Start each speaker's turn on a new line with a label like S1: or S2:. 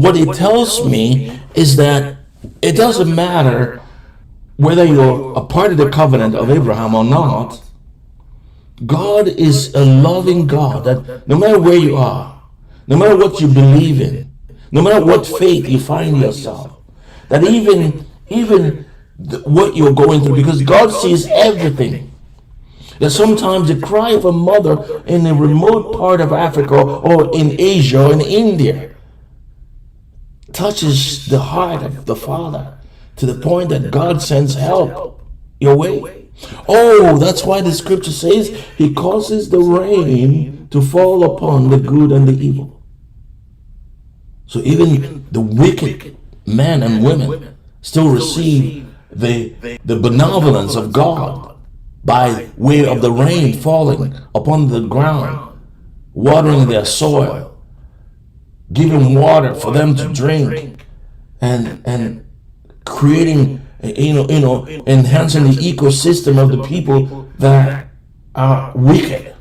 S1: what it tells me is that it doesn't matter whether you're a part of the covenant of Abraham or not. God is a loving God that no matter where you are, no matter what you believe in, no matter what faith you find yourself, that even what you're going through, because God sees everything. That sometimes the cry of a mother in a remote part of Africa or in Asia or in India touches the heart of the Father to the point that God sends help your way. Oh, that's why the scripture says he causes the rain to fall upon the good and the evil. So even the wicked men and women still receive the benevolence of God by way of the rain falling upon the ground, watering their soil, giving water for them to drink, and creating, enhancing the ecosystem of the people that are wicked.